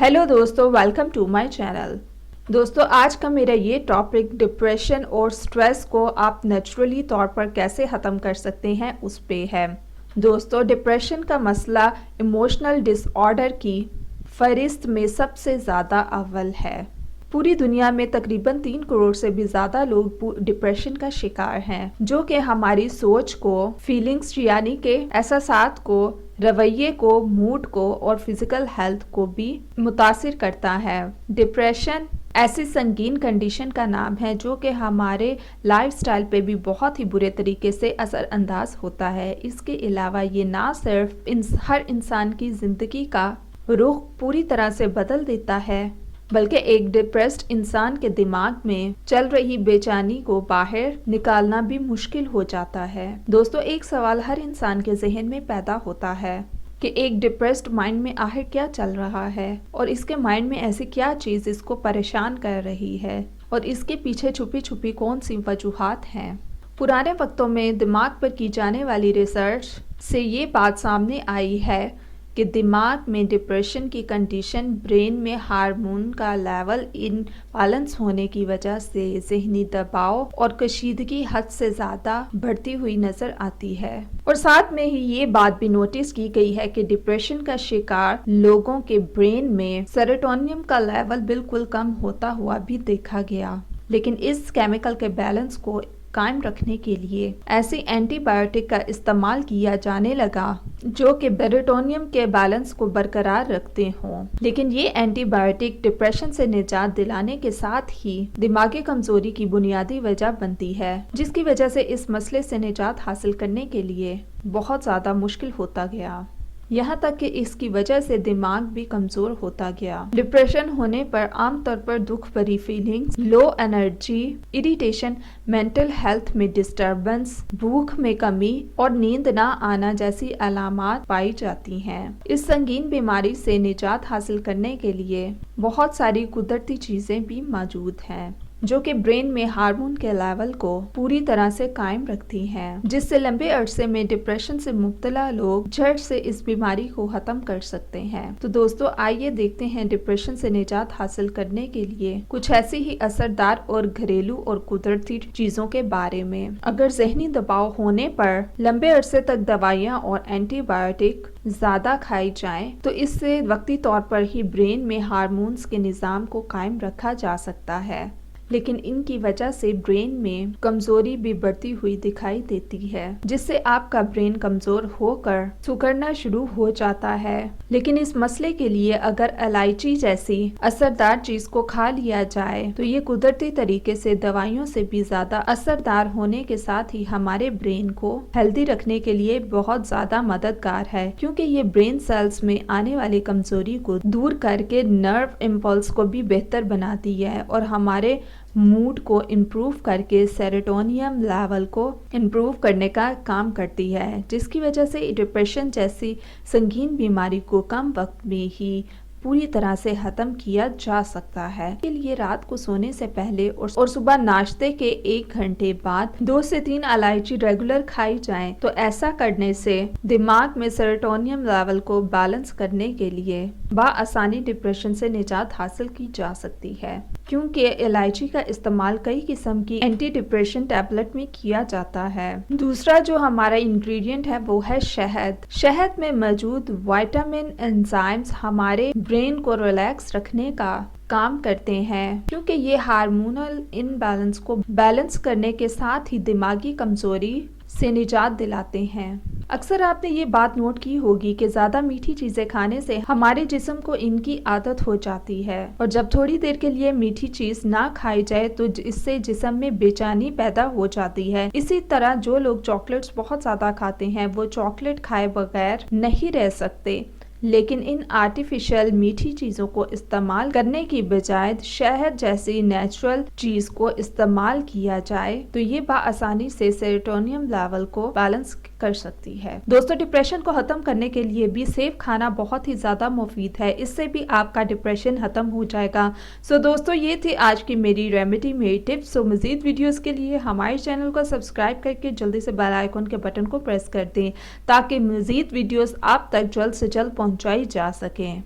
Hello दोस्तों, welcome to my channel. दोस्तों, आज का मेरा ये टॉपिक डिप्रेशन और स्ट्रेस को आप नेचुरली तौर पर कैसे ख़त्म कर सकते हैं उस पे है। दोस्तों, डिप्रेशन का मसला इमोशनल डिसऑर्डर की फहरिस्त में सबसे ज़्यादा अव्वल है। पूरी दुनिया में तकरीबन 3 करोड़ से भी ज़्यादा लोग डिप्रेशन का शिकार हैं, जो कि हमारी सोच को, फीलिंग्स यानी कि एहसासात को, रवैये को, मूड को और फिजिकल हेल्थ को भी मुतासिर करता है। डिप्रेशन ऐसी संगीन कंडीशन का नाम है जो कि हमारे लाइफस्टाइल पे भी बहुत ही बुरे तरीके से असरअंदाज होता है। इसके अलावा ये ना सिर्फ हर इंसान की ज़िंदगी का रुख पूरी तरह से बदल देता है, बल्कि एक डिप्रेस्ड इंसान के दिमाग में चल रही बेचैनी को बाहर निकालना भी मुश्किल हो जाता है। दोस्तों, एक सवाल हर इंसान के जहन में पैदा होता है कि एक डिप्रेस्ड माइंड में आखिर क्या चल रहा है और इसके माइंड में ऐसी क्या चीज़ इसको परेशान कर रही है और इसके पीछे छुपी छुपी कौन सी वजूहात हैं। पुराने वक्तों में दिमाग पर की जाने वाली रिसर्च से ये बात सामने आई है कि दिमाग में डिप्रेशन की कंडीशन ब्रेन में हार्मोन का लेवल इनबैलेंस होने की वजह से ज़हनी दबाव और कशीदगी हद से ज़्यादा बढ़ती हुई नज़र आती है। और साथ में ही ये बात भी नोटिस की गई है कि डिप्रेशन का शिकार लोगों के ब्रेन में सेरोटोनियम का लेवल बिल्कुल कम होता हुआ भी देखा गया। लेकिन इस केमिकल के बैलेंस को कायम रखने के लिए ऐसी एंटीबायोटिक का इस्तेमाल किया जाने लगा जो कि सेरोटोनियम के बैलेंस को बरकरार रखते हों। लेकिन ये एंटीबायोटिक डिप्रेशन से निजात दिलाने के साथ ही दिमागी कमजोरी की बुनियादी वजह बनती है, जिसकी वजह से इस मसले से निजात हासिल करने के लिए बहुत ज़्यादा मुश्किल होता गया, यहाँ तक कि इसकी वजह से दिमाग भी कमज़ोर होता गया। डिप्रेशन होने पर आमतौर पर दुख भरी feelings, low energy, irritation, mental health में डिस्टर्बेंस, भूख में कमी और नींद ना आना जैसी अलामात पाई जाती हैं। इस संगीन बीमारी से निजात हासिल करने के लिए बहुत सारी कुदरती चीज़ें भी मौजूद हैं जो कि ब्रेन में हार्मोन के लेवल को पूरी तरह से कायम रखती हैं, जिससे लंबे अरसे में डिप्रेशन से मुब्तला लोग झट से इस बीमारी को खत्म कर सकते हैं। तो दोस्तों, आइए देखते हैं डिप्रेशन से निजात हासिल करने के लिए कुछ ऐसी ही असरदार और घरेलू और कुदरती चीजों के बारे में। अगर जहनी दबाव होने पर लंबे अरसे तक दवाइयाँ और एंटीबायोटिक ज्यादा खाई जाएं, तो इससे वक्ती तौर पर ही ब्रेन में हार्मोन्स के निज़ाम को कायम रखा जा सकता है, लेकिन इनकी वजह से ब्रेन में कमजोरी भी बढ़ती हुई दिखाई देती है, जिससे आपका ब्रेन कमजोर होकर सुकड़ना शुरू हो जाता है। लेकिन इस मसले के लिए अगर इलायची जैसी असरदार चीज को खा लिया जाए तो ये कुदरती तरीके से दवाइयों से भी ज्यादा असरदार होने के साथ ही हमारे ब्रेन को हेल्दी रखने के लिए बहुत ज्यादा मददगार है, क्योंकि ये ब्रेन सेल्स में आने वाली कमजोरी को दूर करके नर्व इम्पल्स को भी बेहतर बनाती है और हमारे मूड को इम्प्रूव करके सेरोटोनियम लेवल को इम्प्रूव करने का काम करती है, जिसकी वजह से डिप्रेशन जैसी संगीन बीमारी को कम वक्त में ही पूरी तरह से खत्म किया जा सकता है। इसके लिए रात को सोने से पहले और सुबह नाश्ते के 1 घंटे बाद 2 से 3 इलायची रेगुलर खाई जाएं, तो ऐसा करने से दिमाग में सेरोटोनियम लेवल को बैलेंस करने के लिए बआसानी डिप्रेशन से निजात हासिल की जा सकती है, क्योंकि इलायची का इस्तेमाल कई किस्म की एंटी डिप्रेशन टैबलेट में किया जाता है। दूसरा जो हमारा इंग्रेडिएंट है वो है शहद। शहद में मौजूद विटामिन एंजाइम्स हमारे ब्रेन को रिलैक्स रखने का काम करते हैं, क्योंकि ये हार्मोनल इनबैलेंस को बैलेंस करने के साथ ही दिमागी कमजोरी से निजात दिलाते हैं। अक्सर आपने ये बात नोट की होगी कि ज़्यादा मीठी चीज़ें खाने से हमारे जिस्म को इनकी आदत हो जाती है, और जब थोड़ी देर के लिए मीठी चीज़ ना खाई जाए तो इससे जिस्म में बेचैनी पैदा हो जाती है। इसी तरह जो लोग चॉकलेट्स बहुत ज़्यादा खाते हैं वो चॉकलेट खाए बगैर नहीं रह सकते, लेकिन इन आर्टिफिशियल मीठी चीज़ों को इस्तेमाल करने की बजाय शहद जैसी नेचुरल चीज़ को इस्तेमाल किया जाए तो ये बआसानी से सेरोटोनियम लेवल को बैलेंस कर सकती है। दोस्तों, डिप्रेशन को खत्म करने के लिए भी सेब खाना बहुत ही ज़्यादा मुफीद है, इससे भी आपका डिप्रेशन खत्म हो जाएगा। सो दोस्तों, ये थी आज की मेरी रेमेडी, मेरी टिप्स। सो मज़ीद वीडियोस के लिए हमारे चैनल को सब्सक्राइब करके जल्दी से बेल आइकन के बटन को प्रेस कर दें, ताकि मज़ीद वीडियोस आप तक जल्द से जल्द पहुँचाई जा सकें।